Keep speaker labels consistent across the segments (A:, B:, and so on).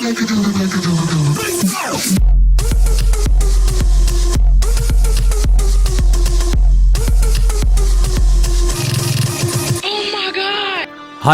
A: Hi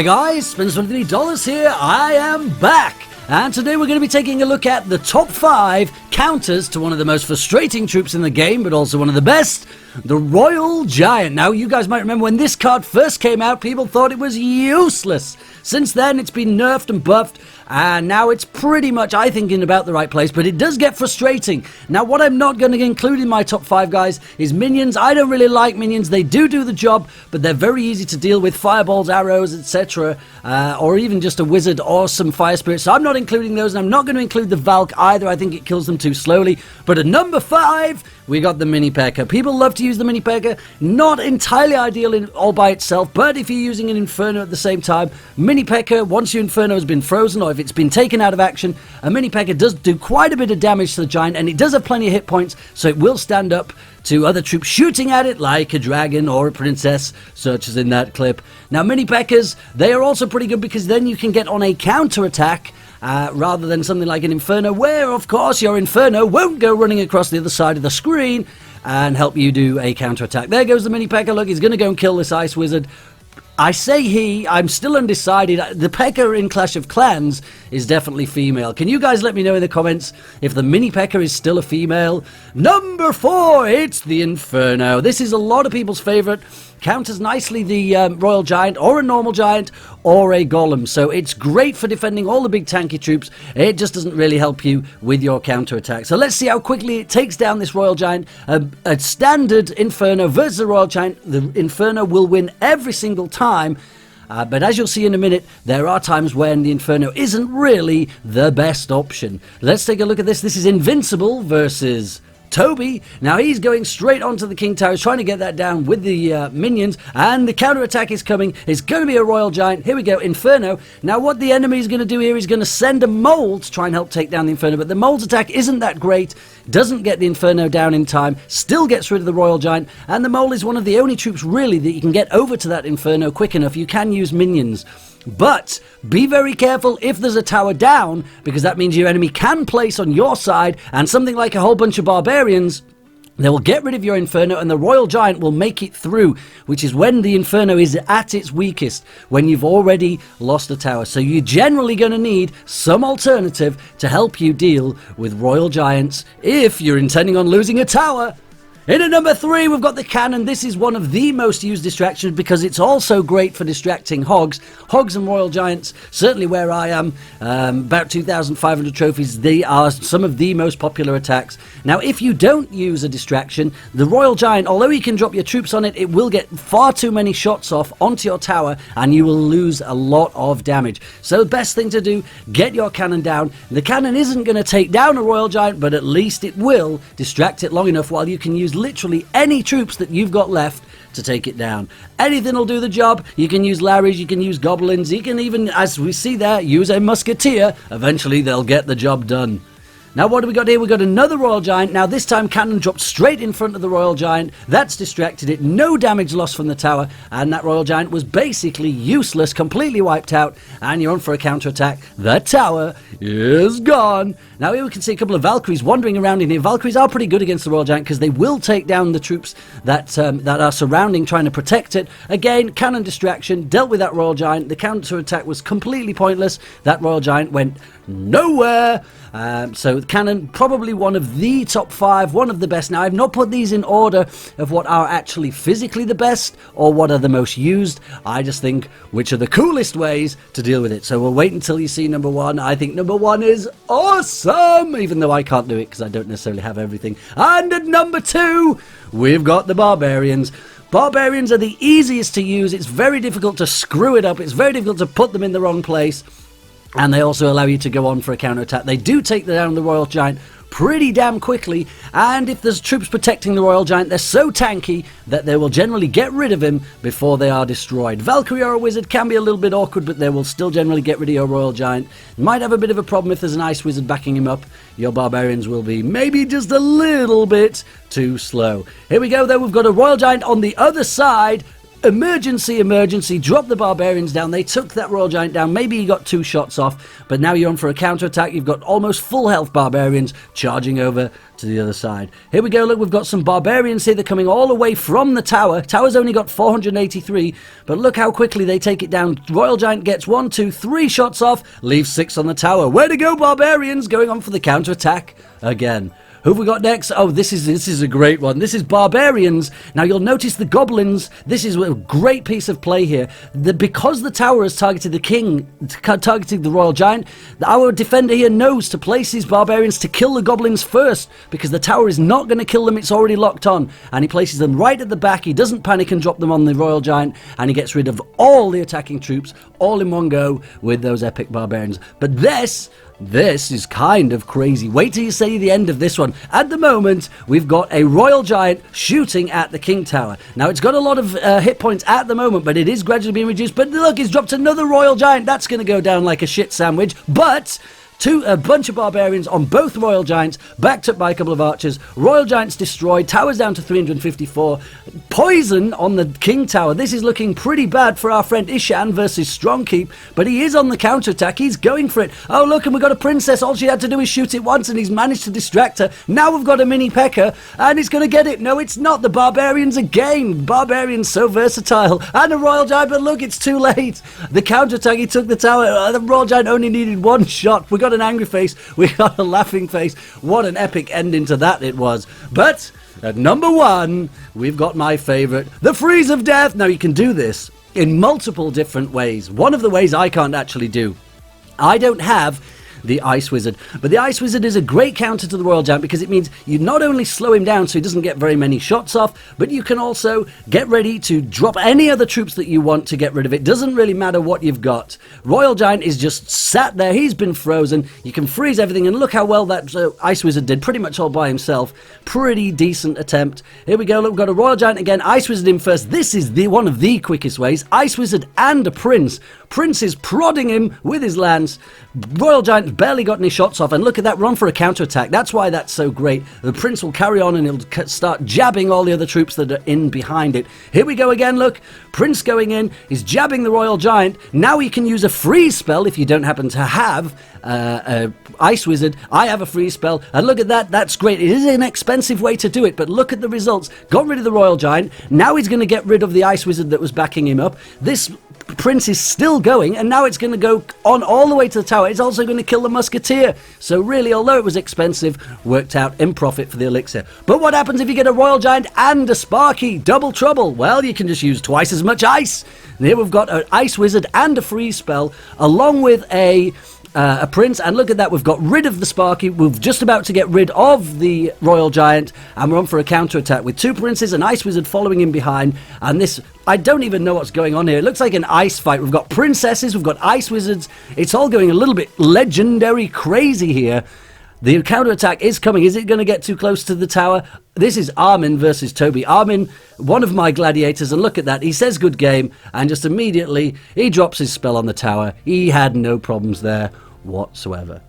A: guys, Spins$3 here, I am back! And today we're going to be taking a look at the top 5 counters to one of the most frustrating troops in the game, but also one of the best, the Royal Giant. Now, you guys might remember when this card first came out, people thought it was useless. Since then, it's been nerfed and buffed, and now it's pretty much, I think, in about the right place, but it does get frustrating. Now, what I'm not going to include in my top 5, guys, is minions. I don't really like minions. They do the job, but they're very easy to deal with. Fireballs, arrows, etc., or even just a wizard or some fire spirits. So I'm not including those, and I'm not going to include the Valk either. I think it kills them too slowly. But at number 5, we got the Mini P.E.K.K.A. People love to use the Mini P.E.K.K.A. Not entirely ideal all by itself, but if you're using an Inferno at the same time, Mini P.E.K.K.A., once your Inferno has been frozen or if it's been taken out of action, a Mini P.E.K.K.A. does do quite a bit of damage to the Giant, and it does have plenty of hit points, so it will stand up to other troops shooting at it, like a dragon or a princess, such as in that clip. Now, Mini P.E.K.K.A.s, they are also pretty good because then you can get on a counter-attack, rather than something like an Inferno, where, of course, your Inferno won't go running across the other side of the screen and help you do a counter-attack. There goes the Mini P.E.K.K.A. Look, he's going to go and kill this Ice Wizard. I say I'm still undecided. The P.E.K.K.A. in Clash of Clans is definitely female. Can you guys let me know in the comments if the Mini P.E.K.K.A. is still a female? Number 4, it's the Inferno. This is a lot of people's favourite. Counters nicely the Royal Giant, or a normal Giant, or a Golem. So it's great for defending all the big tanky troops. It just doesn't really help you with your counter-attack. So let's see how quickly it takes down this Royal Giant. A standard Inferno versus a Royal Giant. The Inferno will win every single time. But as you'll see in a minute, there are times when the Inferno isn't really the best option. Let's take a look at this. This is Invincible versus Toby. Now he's going straight onto the King Towers, trying to get that down with the minions, and the counter-attack is coming. It's going to be a Royal Giant. Here we go, Inferno. Now what the enemy is going to do here is going to send a mole to try and help take down the Inferno, but the mole's attack isn't that great, doesn't get the Inferno down in time, still gets rid of the Royal Giant, and the mole is one of the only troops really that you can get over to that Inferno quick enough. You can use minions, but be very careful if there's a tower down, because that means your enemy can place on your side, and something like a whole bunch of Barbarians, they will get rid of your Inferno, and the Royal Giant will make it through, which is when the Inferno is at its weakest, when you've already lost a tower. So you're generally going to need some alternative to help you deal with Royal Giants if you're intending on losing a tower. In at number 3, we've got the cannon. This is one of the most used distractions because it's also great for distracting hogs. Hogs and Royal Giants, certainly where I am, about 2,500 trophies, they are some of the most popular attacks. Now, if you don't use a distraction, the Royal Giant, although you can drop your troops on it, it will get far too many shots off onto your tower and you will lose a lot of damage. So the best thing to do, get your cannon down. The cannon isn't going to take down a Royal Giant, but at least it will distract it long enough while you can use literally any troops that you've got left to take it down. Anything will do the job. You can use Larrys, you can use Goblins, you can even, as we see there, use a Musketeer. Eventually they'll get the job done. Now what do we got here? We got another Royal Giant. Now this time cannon dropped straight in front of the Royal Giant. That's distracted it. No damage lost from the tower. And that Royal Giant was basically useless, completely wiped out. And you're on for a counterattack. The tower is gone. Now here we can see a couple of Valkyries wandering around in here. Valkyries are pretty good against the Royal Giant because they will take down the troops that are surrounding, trying to protect it. Again, cannon distraction, dealt with that Royal Giant. The counterattack was completely pointless. That Royal Giant went nowhere. So cannon, probably one of the top 5, one of the best. Now I've not put these in order of what are actually physically the best or what are the most used. I just think which are the coolest ways to deal with it. So we'll wait until you see number 1. I think number 1 is awesome, even though I can't do it because I don't necessarily have everything. And at number 2, we've got the Barbarians. Barbarians are the easiest to use. It's very difficult to screw it up. It's very difficult to put them in the wrong place. And they also allow you to go on for a counterattack. They do take down the Royal Giant pretty damn quickly, and if there's troops protecting the Royal Giant, they're so tanky that they will generally get rid of him before they are destroyed. Valkyrie or a Wizard can be a little bit awkward, but they will still generally get rid of your Royal Giant. Might have a bit of a problem if there's an Ice Wizard backing him up. Your Barbarians will be maybe just a little bit too slow. Here we go though, we've got a Royal Giant on the other side. emergency, drop the Barbarians down. They took that Royal Giant down. Maybe he got 2 shots off, but now you're on for a counter-attack. You've got almost full health Barbarians charging over to the other side. Here we go, look, we've got some Barbarians here. They're coming all the way from the tower. Tower's only got 483, but look how quickly they take it down. Royal Giant gets 1, 2, 3 shots off, leaves 6 on the tower. Way to go, Barbarians, going on for the counter-attack again. Who have we got next? Oh, this is a great one. This is Barbarians. Now, you'll notice the Goblins. This is a great piece of play here. Because the tower has targeted the king, targeted the Royal Giant, our defender here knows to place his Barbarians to kill the Goblins first, because the tower is not going to kill them. It's already locked on. And he places them right at the back. He doesn't panic and drop them on the Royal Giant, and he gets rid of all the attacking troops all in one go with those epic Barbarians. But this is kind of crazy. Wait till you see the end of this one. At the moment, we've got a Royal Giant shooting at the King Tower. Now, it's got a lot of hit points at the moment, but it is gradually being reduced. But look, he's dropped another Royal Giant. That's going to go down like a shit sandwich. But a bunch of Barbarians on both Royal Giants, backed up by a couple of archers. Royal Giants destroyed. Tower's down to 354. Poison on the King Tower. This is looking pretty bad for our friend Ishan versus Strongkeep, but he is on the counterattack. He's going for it. Oh, look, and we've got a princess. All she had to do is shoot it once, and he's managed to distract her. Now we've got a mini P.E.K.K.A, and he's going to get it. No, it's not. The Barbarians again. Barbarians so versatile. And a Royal Giant, but look, it's too late. The counterattack, he took the tower. The Royal Giant only needed 1 shot. We got an angry face, we got a laughing face. What an epic ending to that it was. But at number 1, we've got my favourite, the Freeze of Death. Now, you can do this in multiple different ways. One of the ways I can't actually do, I don't have the Ice Wizard, but the Ice Wizard is a great counter to the Royal Giant, because it means you not only slow him down so he doesn't get very many shots off, but you can also get ready to drop any other troops that you want to get rid of it. Doesn't really matter what you've got. Royal Giant is just sat there. He's been frozen. You can freeze everything, and look how well that Ice Wizard did, pretty much all by himself. Pretty decent attempt. Here we go. Look, we've got a Royal Giant again. Ice Wizard in first. This is one of the quickest ways. Ice Wizard and a Prince. Prince is prodding him with his lance. Royal Giant barely got any shots off, and look at that run for a counter-attack. That's why that's so great. The Prince will carry on, and he'll start jabbing all the other troops that are in behind it. Here we go again, look. Prince going in. He's jabbing the Royal Giant. Now he can use a freeze spell if you don't happen to have Ice Wizard. I have a freeze spell, and look at that. That's great. It is an expensive way to do it, but look at the results. Got rid of the Royal Giant. Now he's going to get rid of the Ice Wizard that was backing him up. This Prince is still going, and now it's going to go on all the way to the tower. It's also going to kill the Musketeer. So really, although it was expensive, worked out in profit for the elixir. But what happens if you get a Royal Giant and a Sparky? Double trouble. Well, you can just use twice as much ice. And here we've got an Ice Wizard and a freeze spell, along with a Prince, and look at that, we've got rid of the Sparky. We're just about to get rid of the Royal Giant, and we're on for a counter-attack with 2 Princes, an Ice Wizard following him behind, and this, I don't even know what's going on here. It looks like an ice fight. We've got Princesses, we've got Ice Wizards. It's all going a little bit legendary crazy here. The counter-attack is coming. Is it going to get too close to the tower? This is Armin versus Toby. Armin, one of my gladiators, and look at that. He says good game, and just immediately he drops his spell on the tower. He had no problems there whatsoever.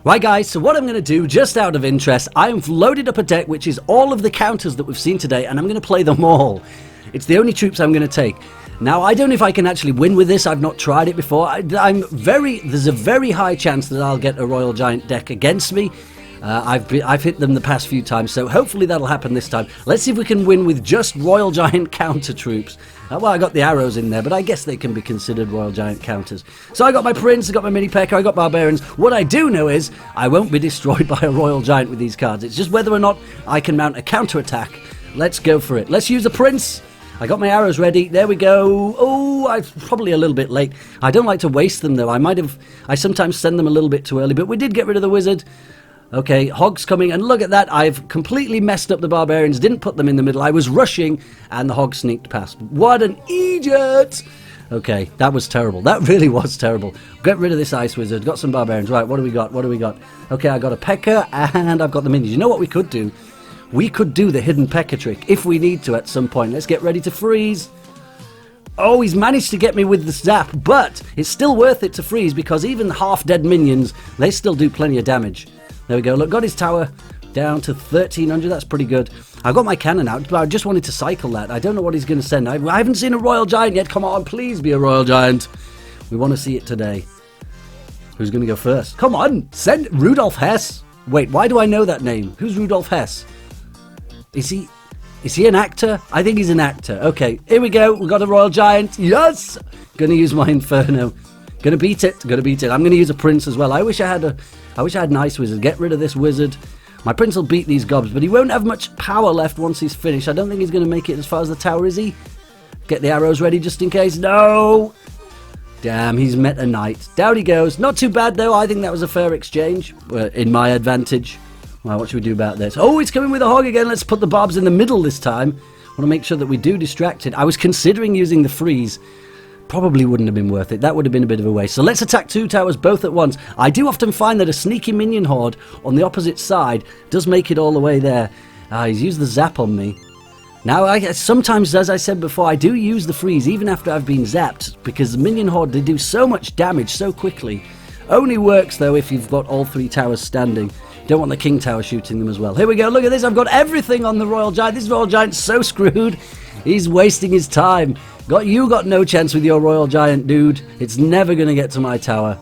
A: Right, guys, so what I'm going to do, just out of interest, I've loaded up a deck which is all of the counters that we've seen today, and I'm going to play them all. It's the only troops I'm going to take. Now, I don't know if I can actually win with this. I've not tried it before. There's a very high chance that I'll get a Royal Giant deck against me. I've hit them the past few times, so hopefully that'll happen this time. Let's see if we can win with just Royal Giant counter troops. Well, I got the arrows in there, but I guess they can be considered Royal Giant counters. So I got my Prince, I got my mini P.E.K.K.A, I got Barbarians. What I do know is I won't be destroyed by a Royal Giant with these cards. It's just whether or not I can mount a counter attack. Let's go for it. Let's use a Prince. I got my arrows ready. There we go. Oh, I'm probably a little bit late. I don't like to waste them, though. I sometimes send them a little bit too early, but we did get rid of the Wizard. Okay, Hog's coming, and look at that. I've completely messed up the Barbarians, didn't put them in the middle. I was rushing, and the Hog sneaked past. What an idiot! Okay, that was terrible. That really was terrible. Get rid of this Ice Wizard. Got some Barbarians. Right, what do we got? What do we got? Okay, I got a P.E.K.K.A, and I've got the minions. You know what we could do? We could do the hidden P.E.K.K.A trick if we need to at some point. Let's get ready to freeze. Oh, he's managed to get me with the zap, but it's still worth it to freeze because even half-dead minions, they still do plenty of damage. There we go. Look, got his tower. Down to 1,300. That's pretty good. I've got my cannon out, but I just wanted to cycle that. I don't know what he's going to send. I haven't seen a Royal Giant yet. Come on, please be a Royal Giant. We want to see it today. Who's going to go first? Come on, send Rudolf Hess. Wait, why do I know that name? Who's Rudolf Hess? Is he an actor? I think he's an actor. Okay, here we go. We got a Royal Giant. Yes! Gonna use my Inferno. Gonna beat it. I'm gonna use a Prince as well. I wish I had an Ice Wizard. Get rid of this Wizard. My Prince will beat these gobs, but he won't have much power left once he's finished. I don't think he's gonna make it as far as the tower, is he? Get the arrows ready just in case. No! Damn, he's met a knight. Down he goes. Not too bad, though. I think that was a fair exchange. In my advantage. Well, what should we do about this? Oh, he's coming with a hog again. Let's put the barbs in the middle this time. I want to make sure that we do distract it. I was considering using the freeze. Probably wouldn't have been worth it. That would have been a bit of a waste. So let's attack 2 towers both at once. I do often find that a sneaky minion horde on the opposite side does make it all the way there. He's used the zap on me. Now, sometimes, as I said before, I do use the freeze even after I've been zapped, because the minion horde, they do so much damage so quickly. Only works, though, if you've got all 3 towers standing. Don't want the King Tower shooting them as well. Here we go, look at this, I've got everything on the Royal Giant. This Royal Giant's so screwed. He's wasting his time. You got no chance with your Royal Giant, dude. It's never going to get to my tower.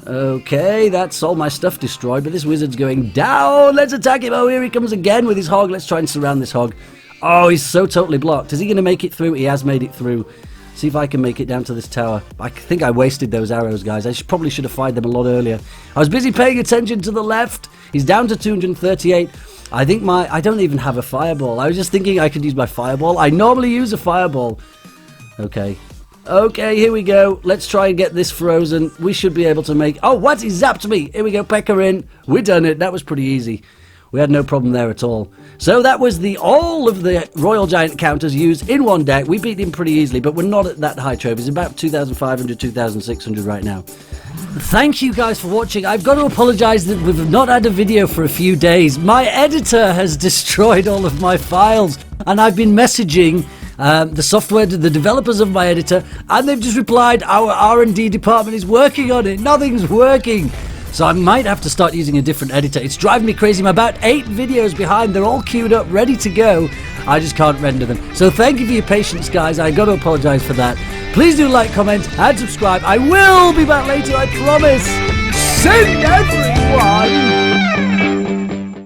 A: Okay, that's all my stuff destroyed, but this Wizard's going down. Let's attack him. Oh, here he comes again with his hog. Let's try and surround this hog. Oh, he's so totally blocked. Is he going to make it through? He has made it through. See if I can make it down to this tower. I think I wasted those arrows, guys. I probably should have fired them a lot earlier. I was busy paying attention to the left. He's down to 238. I think I don't even have a fireball. I was just thinking I could use my fireball. I normally use a fireball. Okay, here we go. Let's try and get this frozen. We should be able to make... Oh, what? He zapped me. Here we go, Pekka in. We done it. That was pretty easy. We had no problem there at all. So that was all of the Royal Giant counters used in one deck. We beat him pretty easily, but we're not at that high trophies. About 2,500, 2,600 right now. Thank you guys for watching. I've got to apologize that we've not had a video for a few days. My editor has destroyed all of my files, and I've been messaging the software, the developers of my editor, and they've just replied, our R&D department is working on it. Nothing's working. So I might have to start using a different editor. It's driving me crazy. I'm about 8 videos behind. They're all queued up, ready to go. I just can't render them. So thank you for your patience, guys. I got to apologize for that. Please do like, comment, and subscribe. I will be back later, I promise. Sing, everyone!